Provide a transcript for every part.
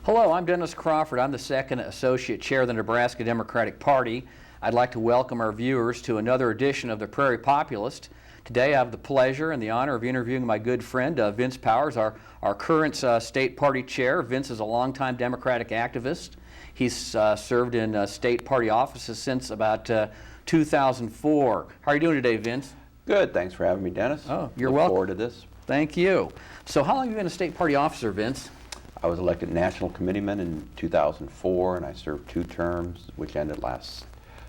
Hello, I'm Dennis Crawford. I'm the second Associate Chair of the Nebraska Democratic Party. I'd like to welcome our viewers to another edition of the Prairie Populist. Today I have the pleasure and the honor of interviewing my good friend Vince Powers, our current state party chair. Vince is a longtime Democratic activist. He's served in state party offices since about 2004. How are you doing today, Vince? Good. Thanks for having me, Dennis. Oh, you're welcome. welcome. Look forward to this. Thank you. So how long have you been a state party officer, Vince? I was elected national committeeman in 2004, and I served 2 terms, which ended last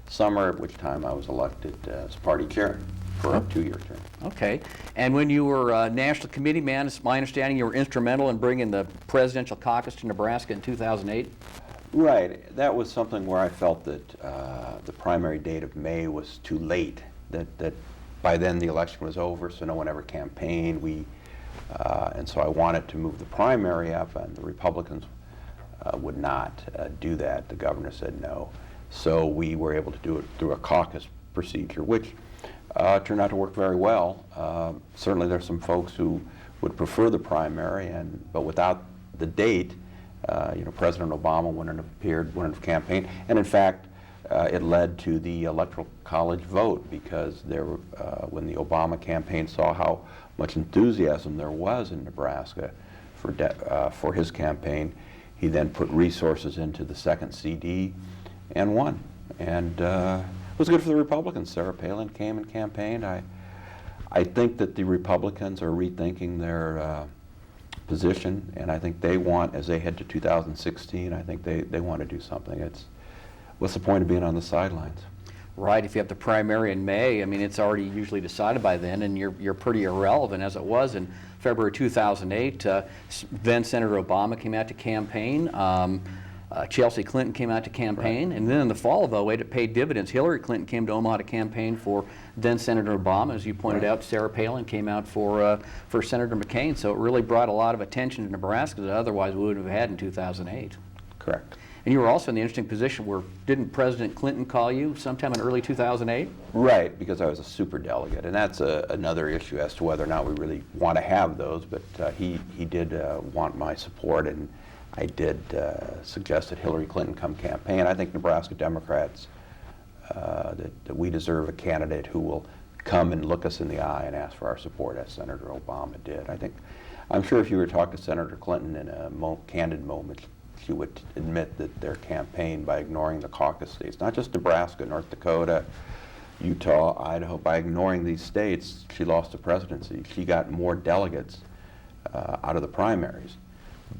summer, at which time I was elected as party chair for a 2-year term. Okay. And when you were national committee man, it's my understanding you were instrumental in bringing the presidential caucus to Nebraska in 2008? Right. That was something where I felt that the primary date of May was too late, that by then the election was over, so no one ever campaigned. And so I wanted to move the primary up, and the Republicans would not do that. The governor said no. So we were able to do it through a caucus procedure, which turned out to work very well. Certainly there's some folks who would prefer the primary, but without the date, President Obama wouldn't have appeared, wouldn't have campaigned. And in fact, it led to the Electoral College vote, because when the Obama campaign saw how much enthusiasm there was in Nebraska for his campaign, he then put resources into the second CD and won. And it was good for the Republicans. Sarah Palin came and campaigned. I think that the Republicans are rethinking their position, and I think they want, as they head to 2016, I think they want to do something. What's the point of being on the sidelines? Right. If you have the primary in May, I mean, it's already usually decided by then, and you're pretty irrelevant, as it was in February 2008. Then Senator Obama came out to campaign. Chelsea Clinton came out to campaign. Right. And then in the fall of 2008, it paid dividends. Hillary Clinton came to Omaha to campaign for then Senator Obama. As you pointed out, Sarah Palin came out for Senator McCain. So it really brought a lot of attention to Nebraska that otherwise we wouldn't have had in 2008. Correct. And you were also in the interesting position where, didn't President Clinton call you sometime in early 2008? Right, because I was a superdelegate, and that's another issue as to whether or not we really want to have those, but he did want my support, and I did suggest that Hillary Clinton come campaign. I think Nebraska Democrats, that we deserve a candidate who will come and look us in the eye and ask for our support, as Senator Obama did. I'm sure if you were to talk to Senator Clinton in a candid moment, she would admit that their campaign, by ignoring the caucus states, not just Nebraska, North Dakota, Utah, Idaho, by ignoring these states, she lost the presidency. She got more delegates out of the primaries,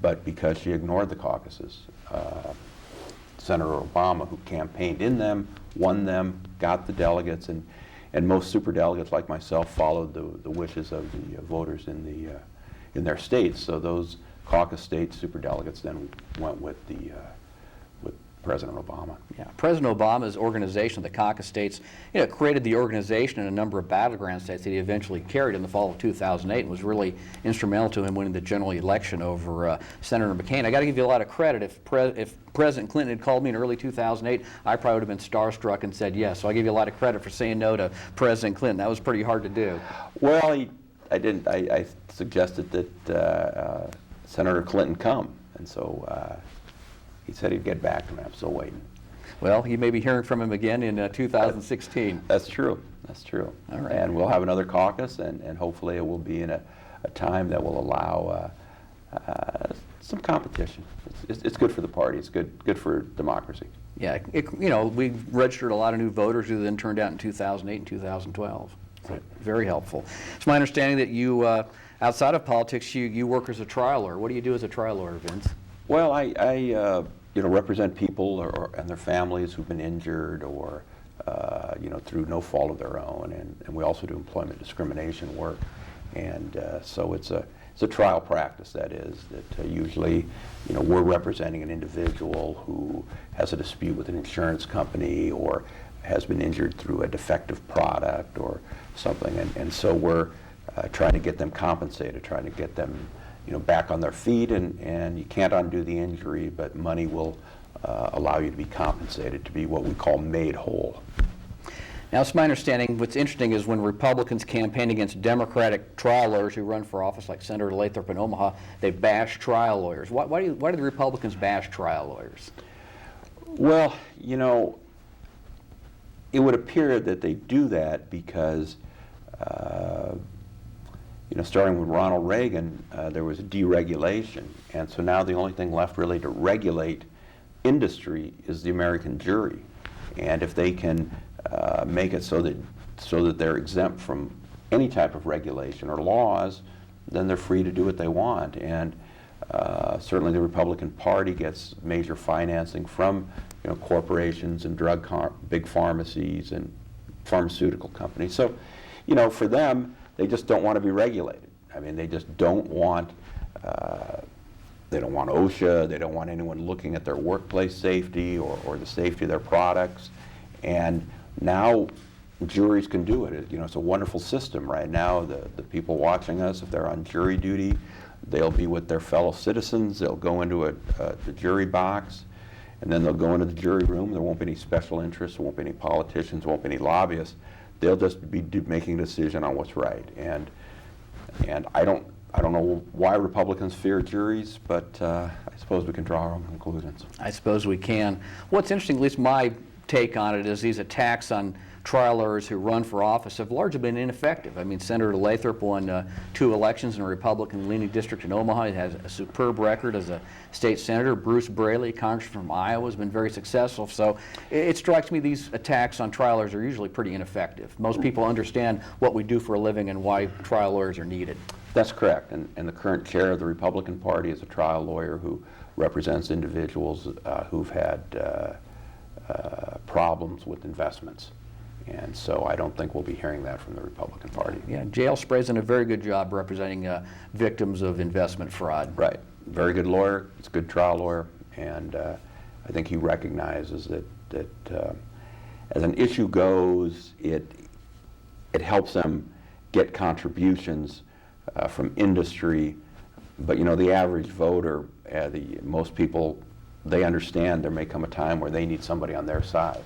but because she ignored the caucuses. Senator Obama, who campaigned in them, won them, got the delegates, and most superdelegates like myself followed the wishes of the voters in their states. So those caucus state superdelegates then went with President Obama. Yeah, President Obama's organization, the caucus states, created the organization in a number of battleground states that he eventually carried in the fall of 2008, and was really instrumental to him winning the general election over Senator McCain. I got to give you a lot of credit. If President Clinton had called me in early 2008, I probably would have been starstruck and said yes. So I give you a lot of credit for saying no to President Clinton. That was pretty hard to do. Well, I didn't. I suggested that Senator Clinton come, and so he said he'd get back to me. I'm still waiting. Well, you may be hearing from him again in 2016. That's true. That's true. All right. And we'll have another caucus, and hopefully it will be in a time that will allow some competition. It's good for the party. It's good for democracy. Yeah, we registered a lot of new voters who then turned out in 2008 and 2012. So very helpful. It's my understanding that you, outside of politics, you work as a trial lawyer. What do you do as a trial lawyer, Vince? Well, I represent people and their families who've been injured or through no fault of their own, and we also do employment discrimination work, and so it's a trial practice. That is that usually we're representing an individual who has a dispute with an insurance company or has been injured through a defective product or something, and so we're trying to get them compensated, trying to get them back on their feet, and you can't undo the injury, but money will allow you to be compensated, to be what we call made whole. Now, it's my understanding, what's interesting is when Republicans campaign against Democratic trial lawyers who run for office, like Senator Lathrop in Omaha, they bash trial lawyers. Why do the Republicans bash trial lawyers? Well, you know, it would appear that they do that because, you know, starting with Ronald Reagan, there was deregulation. And so now the only thing left really to regulate industry is the American jury. And if they can make it so that they're exempt from any type of regulation or laws, then they're free to do what they want. And certainly the Republican Party gets major financing from, you know, corporations and big pharmacies and pharmaceutical companies. So, you know, for them, they just don't want to be regulated. I mean, they just don't want. They don't want OSHA. They don't want anyone looking at their workplace safety or the safety of their products. And now juries can do it. You know, it's a wonderful system right now. The people watching us, if they're on jury duty, they'll be with their fellow citizens. They'll go into the jury box, and then they'll go into the jury room. There won't be any special interests. There won't be any politicians. There won't be any lobbyists. They'll just be making a decision on what's right. And I don't know why Republicans fear juries, but I suppose we can draw our own conclusions. I suppose we can. What's interesting, at least my take on it, is these attacks on trial lawyers who run for office have largely been ineffective. I mean, Senator Lathrop won 2 elections in a Republican-leaning district in Omaha. He has a superb record as a state senator. Bruce Braley, congressman from Iowa, has been very successful. So it strikes me these attacks on trial lawyers are usually pretty ineffective. Most people understand what we do for a living and why trial lawyers are needed. That's correct. And the current chair of the Republican Party is a trial lawyer who represents individuals who've had problems with investments. And so I don't think we'll be hearing that from the Republican Party. Yeah, Jail Spray's done a very good job representing victims of investment fraud. Right. Very good lawyer. He's a good trial lawyer. And I think he recognizes that as an issue goes, it helps them get contributions from industry. But, you know, the average voter, most people, they understand there may come a time where they need somebody on their side.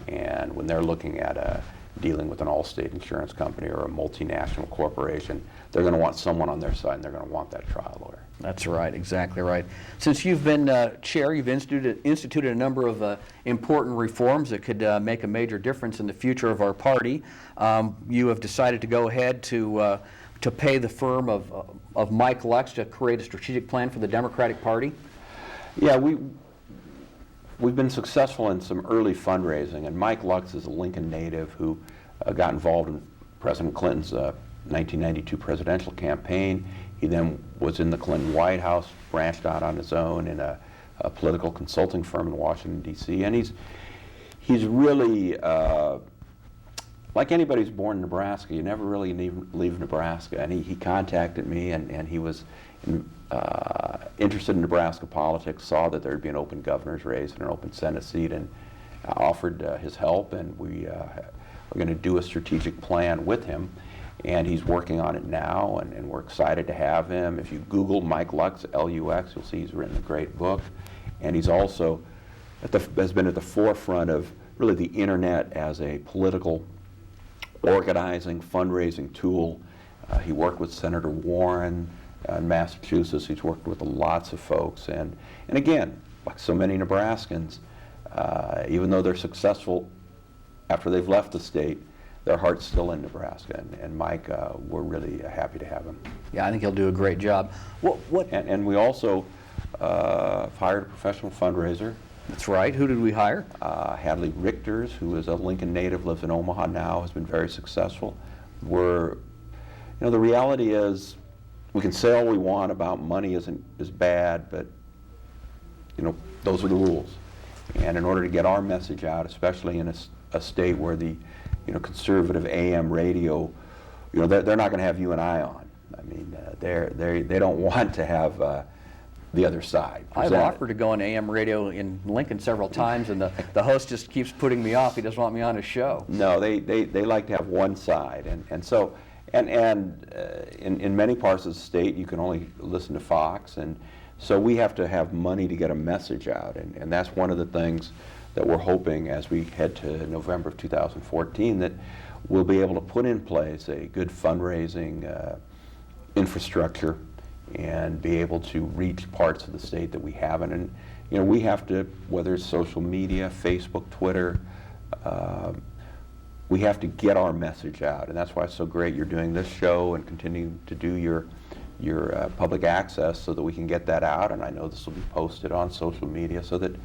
And when they're looking at dealing with an Allstate insurance company or a multinational corporation, they're going to want someone on their side, and they're going to want that trial lawyer. That's right, exactly right. Since you've been chair, you've instituted a number of important reforms that could make a major difference in the future of our party. You have decided to go ahead to pay the firm of Mike Lux to create a strategic plan for the Democratic Party. Yeah, we've been successful in some early fundraising, and Mike Lux is a Lincoln native who got involved in President Clinton's 1992 presidential campaign. He then was in the Clinton White House, branched out on his own in a political consulting firm in Washington, D.C., and he's really, like anybody who's born in Nebraska, you never really leave Nebraska. And he contacted me, and he was interested in Nebraska politics, saw that there'd be an open governor's race and an open Senate seat, and offered his help, and we are going to do a strategic plan with him. And he's working on it now, and we're excited to have him. If you Google Mike Lux, L-U-X, you'll see he's written a great book. And he's also has been at the forefront of really the internet as a political organizing, fundraising tool. He worked with Senator Warren in Massachusetts. He's worked with lots of folks. And again, like so many Nebraskans, even though they're successful after they've left the state, their heart's still in Nebraska. And Mike, we're really happy to have him. Yeah, I think he'll do a great job. And we also hired a professional fundraiser. That's right. Who did we hire? Hadley Richters, who is a Lincoln native, lives in Omaha now, has been very successful. The reality is, we can say all we want about money is bad, but those are the rules. And in order to get our message out, especially in a state where the conservative AM radio, they're not going to have you and I on. I mean, they don't want to have the other side presented. I've offered to go on AM radio in Lincoln several times, and the host just keeps putting me off. He doesn't want me on his show. No, they like to have one side, and so in many parts of the state you can only listen to Fox, and so we have to have money to get a message out, and that's one of the things that we're hoping as we head to November of 2014 that we'll be able to put in place a good fundraising infrastructure and be able to reach parts of the state that we haven't. And you know, we have to, whether it's social media, Facebook, Twitter, we have to get our message out, and that's why it's so great you're doing this show and continuing to do your public access so that we can get that out. And I know this will be posted on social media so that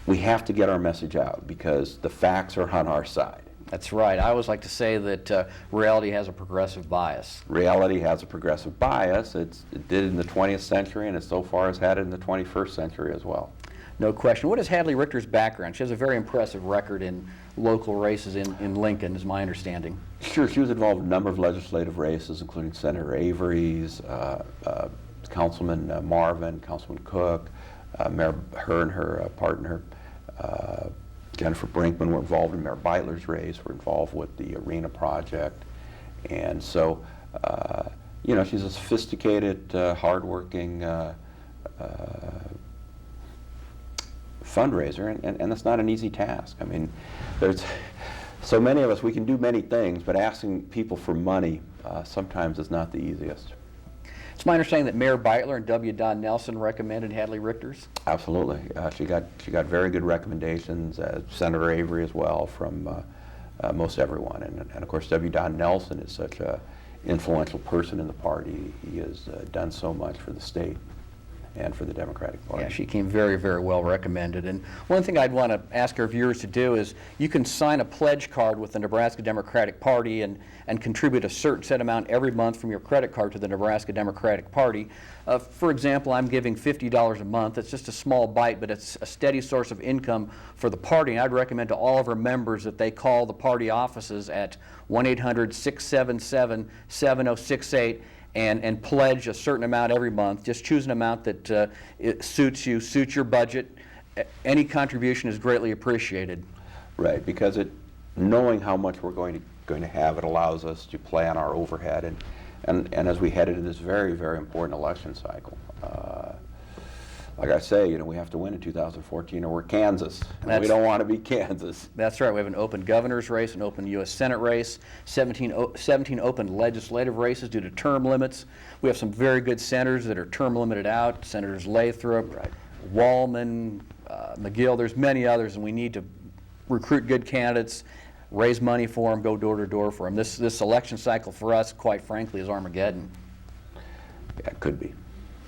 we have to get our message out because the facts are on our side. That's right. I always like to say that reality has a progressive bias. Reality has a progressive bias. It did in the 20th century, and it so far has had it in the 21st century as well. No question. What is Hadley Richter's background? She has a very impressive record in local races in Lincoln, is my understanding. Sure. She was involved in a number of legislative races, including Senator Avery's, Councilman Marvin, Councilman Cook, her and her partner, Jennifer Brinkman, were involved in Mayor Beitler's race, were involved with the Arena Project. And so, you know, she's a sophisticated, hardworking fundraiser, and it's not an easy task. I mean, there's so many of us, we can do many things, but asking people for money sometimes is not the easiest. It's my understanding that Mayor Beitler and W. Don Nelson recommended Hadley Richter's. Absolutely. She got very good recommendations, Senator Avery as well, from most everyone. And of course, W. Don Nelson is such an influential person in the party. He has done so much for the state and for the Democratic Party. Yeah, she came very, very well recommended. And one thing I'd want to ask our viewers to do is you can sign a pledge card with the Nebraska Democratic Party and contribute a certain set amount every month from your credit card to the Nebraska Democratic Party. For example, I'm giving $50 a month. It's just a small bite, but it's a steady source of income for the party. And I'd recommend to all of our members that they call the party offices at 1-800-677-7068 and pledge a certain amount every month. Just choose an amount that it suits you, suits your budget. Any contribution is greatly appreciated. Right, because knowing how much we're going to have, it allows us to plan our overhead and as we head into this very, very important election cycle. Like I say, you know, we have to win in 2014 or we're Kansas, and we don't want to be Kansas. That's right. We have an open governor's race, an open U.S. Senate race, 17 open legislative races due to term limits. We have some very good senators that are term limited out, Senators Lathrop, Right. Wallman, McGill. There's many others, and we need to recruit good candidates, raise money for them, go door to door for them. This election cycle for us, quite frankly, is Armageddon. Yeah, it could be.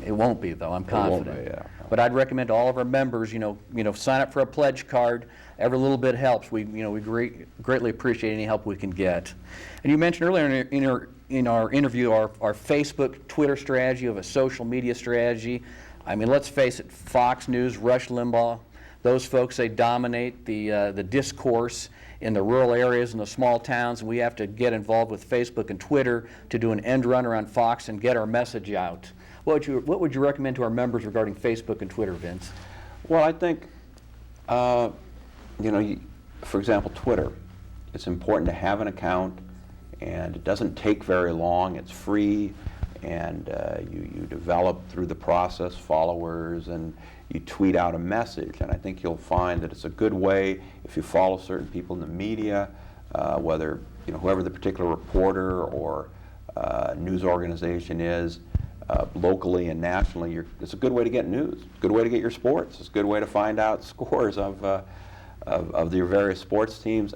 It won't be, though. I'm confident. It won't be, yeah. But I'd recommend to all of our members, you know, sign up for a pledge card. Every little bit helps. We greatly appreciate any help we can get. And you mentioned earlier in our interview our Facebook, Twitter strategy of a social media strategy. I mean, let's face it, Fox News, Rush Limbaugh, those folks, they dominate the discourse in the rural areas and the small towns, and we have to get involved with Facebook and Twitter to do an end run around Fox and get our message out. What would you recommend to our members regarding Facebook and Twitter, Vince? Well, I think, you know, for example, Twitter. It's important to have an account, and it doesn't take very long. It's free, and you develop through the process followers, and you tweet out a message. And I think you'll find that it's a good way if you follow certain people in the media, whether, you know, whoever the particular reporter or news organization is. Locally and nationally, it's a good way to get news. It's a good way to get your sports. It's a good way to find out scores of your various sports teams.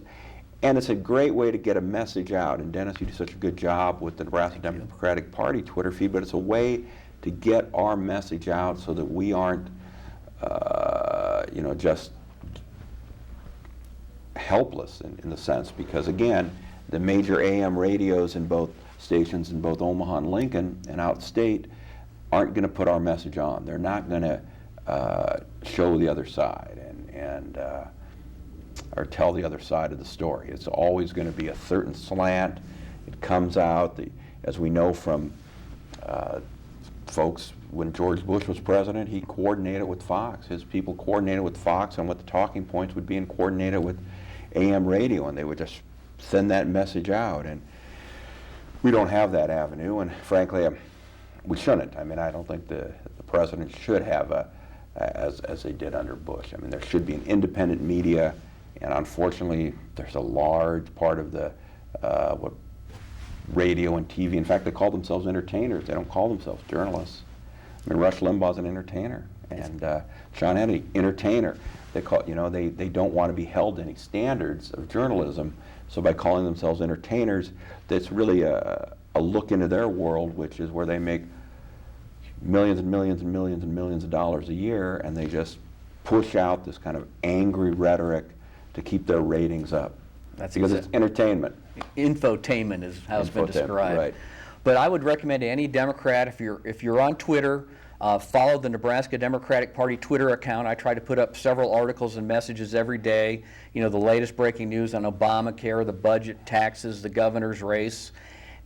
And it's a great way to get a message out. And Dennis, you do such a good job with the Nebraska Democratic Party Twitter feed, but it's a way to get our message out so that we aren't, you know, just helpless in the sense. Because again, the major AM radios in both stations in both Omaha and Lincoln and outstate aren't going to put our message on. They're not going to show the other side and or tell the other side of the story. It's always going to be a certain slant. It comes out, as we know from folks, when George Bush was president, he coordinated with Fox. His people coordinated with Fox on what the talking points would be and coordinated with AM radio, and they would just send that message out. And we don't have that avenue, and frankly, we shouldn't. I mean, I don't think the president should have as they did under Bush. I mean, there should be an independent media, and unfortunately, there's a large part of the what radio and TV. In fact, they call themselves entertainers. They don't call themselves journalists. I mean, Rush Limbaugh's an entertainer, and Sean Hannity, entertainer. They call, you know, they don't want to be held to any standards of journalism. So by calling themselves entertainers, that's really a look into their world, which is where they make millions and millions and millions and millions of dollars a year, and they just push out this kind of angry rhetoric to keep their ratings up. That's because it's entertainment. Infotainment is how it's been described. Right. But I would recommend to any Democrat, if you're on Twitter, follow the Nebraska Democratic Party Twitter account. I try to put up several articles and messages every day. You know, the latest breaking news on Obamacare, the budget, taxes, the governor's race.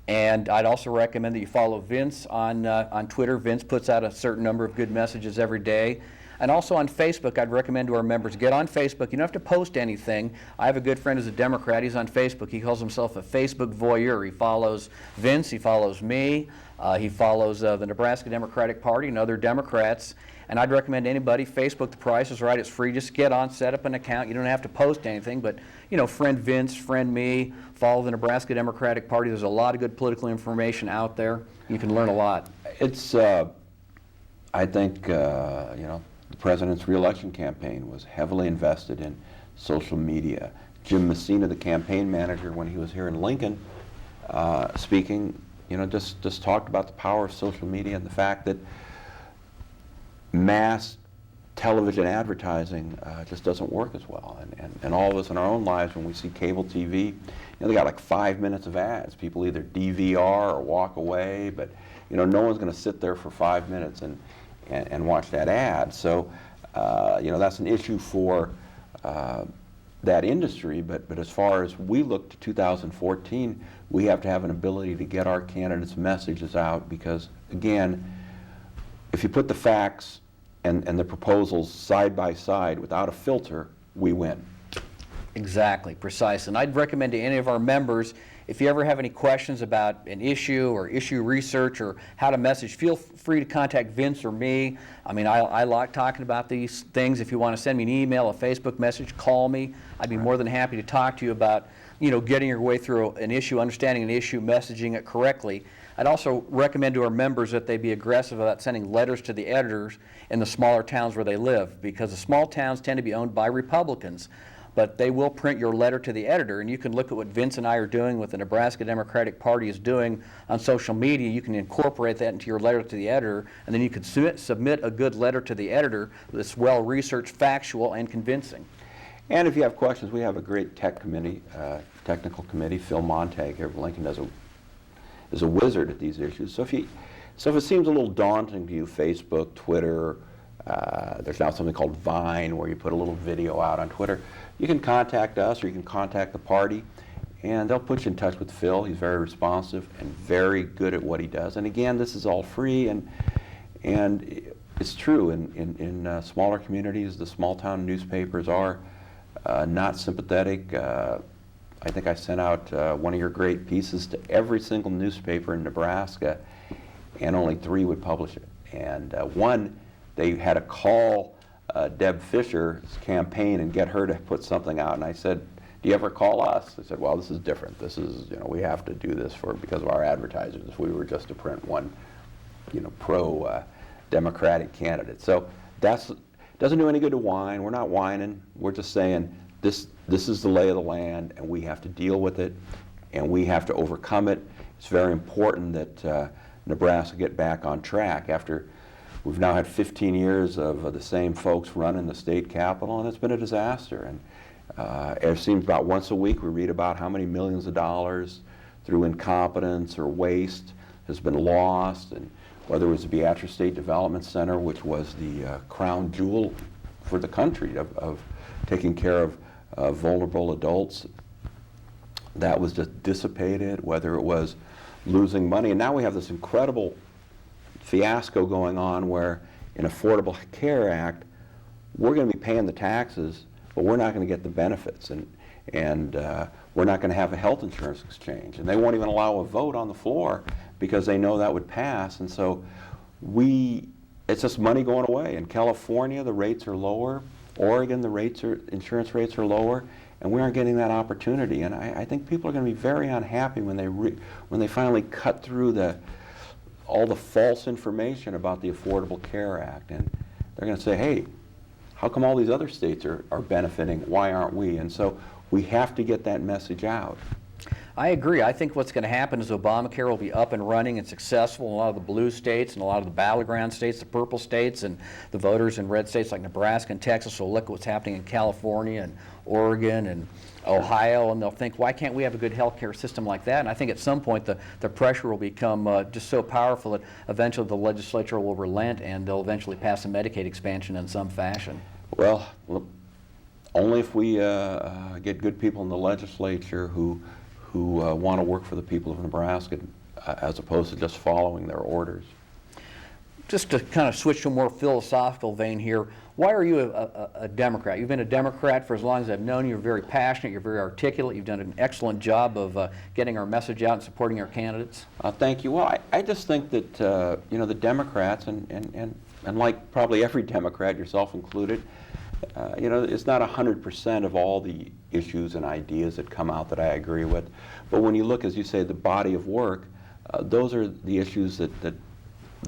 And I'd also recommend that you follow Vince on Twitter. Vince puts out a certain number of good messages every day. And also on Facebook, I'd recommend to our members, get on Facebook. You don't have to post anything. I have a good friend who's a Democrat. He's on Facebook. He calls himself a Facebook voyeur. He follows Vince. He follows me. He follows the Nebraska Democratic Party and other Democrats. And I'd recommend anybody, Facebook, the price is right. It's free. Just get on, set up an account. You don't have to post anything, but, you know, friend Vince, friend me, follow the Nebraska Democratic Party. There's a lot of good political information out there. You can learn a lot. It's, I think, you know, the president's reelection campaign was heavily invested in social media. Jim Messina, the campaign manager, when he was here in Lincoln, speaking, you know, just talked about the power of social media and the fact that mass television advertising just doesn't work as well. And all of us in our own lives, when we see cable TV, you know, they got like 5 minutes of ads. People either DVR or walk away, but, you know, no one's going to sit there for 5 minutes and watch that ad. So, you know, that's an issue for that industry, but as far as we look to 2014, we have to have an ability to get our candidates' messages out because, again, if you put the facts and the proposals side by side without a filter, we win. Exactly, precise. And I'd recommend to any of our members, if you ever have any questions about an issue or issue research or how to message, feel free to contact Vince or me. I mean, I like talking about these things. If you want to send me an email, a Facebook message, call me. I'd be more than happy to talk to you about, you know, getting your way through an issue, understanding an issue, messaging it correctly. I'd also recommend to our members that they be aggressive about sending letters to the editors in the smaller towns where they live, because the small towns tend to be owned by Republicans. But they will print your letter to the editor, and you can look at what Vince and I are doing, what the Nebraska Democratic Party is doing on social media. You can incorporate that into your letter to the editor, and then you can submit a good letter to the editor that's well-researched, factual, and convincing. And if you have questions, we have a great technical committee. Phil Montag here of Lincoln is a wizard at these issues. So if it seems a little daunting to you, Facebook, Twitter, there's now something called Vine where you put a little video out on Twitter. You can contact us or you can contact the party, and they'll put you in touch with Phil. He's very responsive and very good at what he does. And again, this is all free, and it's true. In smaller communities, the small town newspapers are not sympathetic. I think I sent out one of your great pieces to every single newspaper in Nebraska, and only 3 would publish it. And one, they had to call Deb Fisher's campaign and get her to put something out. And I said, do you ever call us? They said, well, this is different. This is, you know, we have to do this because of our advertisers. If we were just to print one, you know, pro-Democratic candidate. So that's doesn't do any good to whine. We're not whining. We're just saying this is the lay of the land, and we have to deal with it, and we have to overcome it. It's very important that Nebraska get back on track after we've now had 15 years of the same folks running the state capitol, and it's been a disaster. And it seems about once a week we read about how many millions of dollars through incompetence or waste has been lost, and whether it was the Beatrice State Development Center, which was the crown jewel for the country of taking care of vulnerable adults, that was just dissipated, whether it was losing money. And now we have this incredible fiasco going on where in Affordable Care Act, we're going to be paying the taxes, but we're not going to get the benefits, and we're not going to have a health insurance exchange, and they won't even allow a vote on the floor because they know that would pass. And so we it's just money going away. In California, the rates are lower. Oregon, insurance rates are lower, and we aren't getting that opportunity. And I think people are going to be very unhappy when they finally cut through all the false information about the Affordable Care Act, and they're going to say, hey, how come all these other states are benefiting? Why aren't we? And so we have to get that message out. I agree. I think what's going to happen is Obamacare will be up and running and successful in a lot of the blue states and a lot of the battleground states, the purple states, and the voters in red states like Nebraska and Texas will look at what's happening in California and Oregon and Ohio, and they'll think, why can't we have a good health care system like that? And I think at some point the pressure will become just so powerful that eventually the legislature will relent and they'll eventually pass a Medicaid expansion in some fashion. Well, look, only if we get good people in the legislature who want to work for the people of Nebraska as opposed to just following their orders. Just to kind of switch to a more philosophical vein here, why are you a Democrat? You've been a Democrat for as long as I've known you. You're very passionate, you're very articulate, you've done an excellent job of getting our message out and supporting our candidates. Thank you. Well, I just think that the Democrats, and like probably every Democrat, yourself included, it's not 100% of all the issues and ideas that come out that I agree with. But when you look, as you say, the body of work, those are the issues that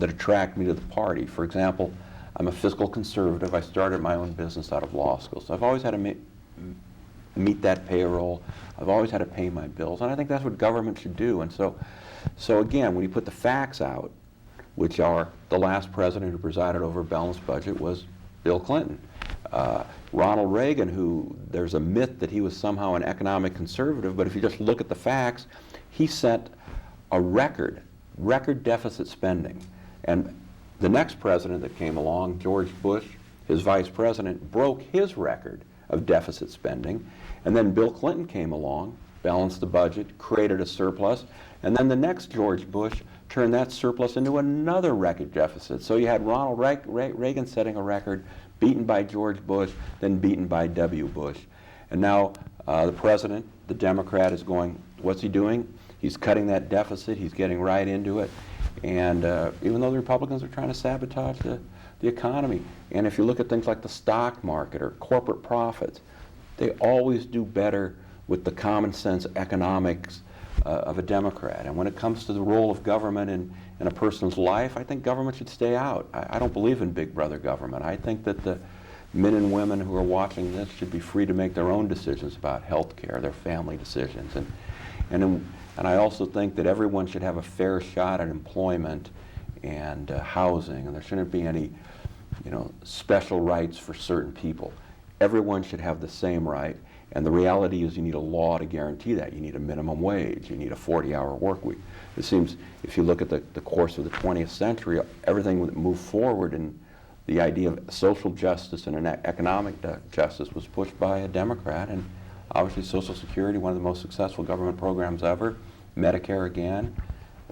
attract me to the party. For example, I'm a fiscal conservative. I started my own business out of law school, so I've always had to meet that payroll. I've always had to pay my bills, and I think that's what government should do. And so again, when you put the facts out, which are the last president who presided over a balanced budget was Bill Clinton. Ronald Reagan, who there's a myth that he was somehow an economic conservative, but if you just look at the facts, he set a record deficit spending. And the next president that came along, George Bush, his vice president, broke his record of deficit spending. And then Bill Clinton came along, balanced the budget, created a surplus, and then the next George Bush turned that surplus into another record deficit. So you had Ronald Reagan setting a record, beaten by George Bush, then beaten by W. Bush. And now the president, the Democrat, is going, what's he doing? He's cutting that deficit, he's getting right into it. And even though the Republicans are trying to sabotage the economy, and if you look at things like the stock market or corporate profits, they always do better with the common sense economics of a Democrat. And when it comes to the role of government in a person's life, I think government should stay out. I don't believe in big brother government. I think that the men and women who are watching this should be free to make their own decisions about health care, their family decisions. And I also think that everyone should have a fair shot at employment and housing, and there shouldn't be any special rights for certain people. Everyone should have the same right, and the reality is you need a law to guarantee that. You need a minimum wage, you need a 40-hour work week. It seems, if you look at the course of the 20th century, everything that moved forward in the idea of social justice and economic justice was pushed by a Democrat, and obviously Social Security, one of the most successful government programs ever. Medicare, again,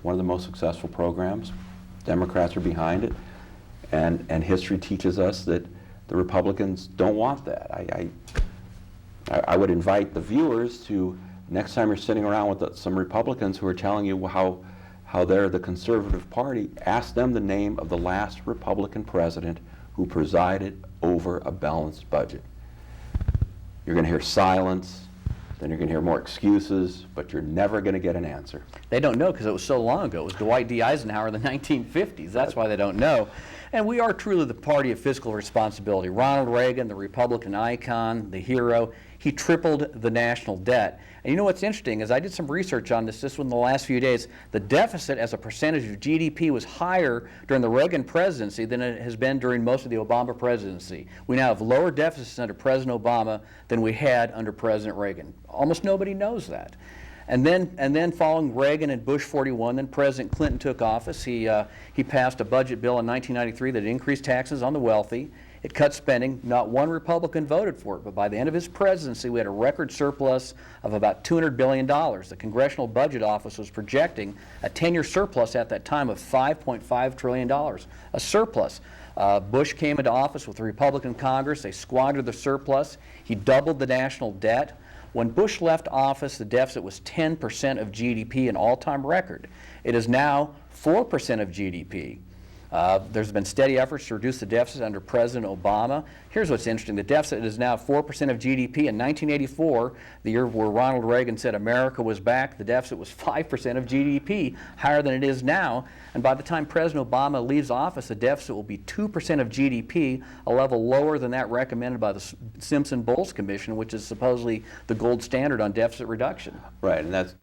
one of the most successful programs. Democrats are behind it, and history teaches us that the Republicans don't want that. I would invite the viewers to, next time you're sitting around with some Republicans who are telling you how they're the conservative party, ask them the name of the last Republican president who presided over a balanced budget. You're going to hear silence, then you're going to hear more excuses, but you're never going to get an answer. They don't know because it was so long ago. It was Dwight D. Eisenhower in the 1950s. That's why they don't know. And we are truly the party of fiscal responsibility. Ronald Reagan, the Republican icon, the hero, he tripled the national debt. And you know what's interesting is I did some research on this in the last few days. The deficit as a percentage of GDP was higher during the Reagan presidency than it has been during most of the Obama presidency. We now have lower deficits under President Obama than we had under President Reagan. Almost nobody knows that. And then following Reagan and Bush 41, then President Clinton took office. He passed a budget bill in 1993 that increased taxes on the wealthy. It cut spending. Not one Republican voted for it, but by the end of his presidency, we had a record surplus of about $200 billion. The Congressional Budget Office was projecting a 10-year surplus at that time of $5.5 trillion, a surplus. Bush came into office with a Republican Congress. They squandered the surplus. He doubled the national debt. When Bush left office, the deficit was 10% of GDP, an all-time record. It is now 4% of GDP. There's been steady efforts to reduce the deficit under President Obama. Here's what's interesting. The deficit is now 4% of GDP. In 1984, the year where Ronald Reagan said America was back, the deficit was 5% of GDP, higher than it is now. And by the time President Obama leaves office, the deficit will be 2% of GDP, a level lower than that recommended by the Simpson-Bowles Commission, which is supposedly the gold standard on deficit reduction. Right, and that's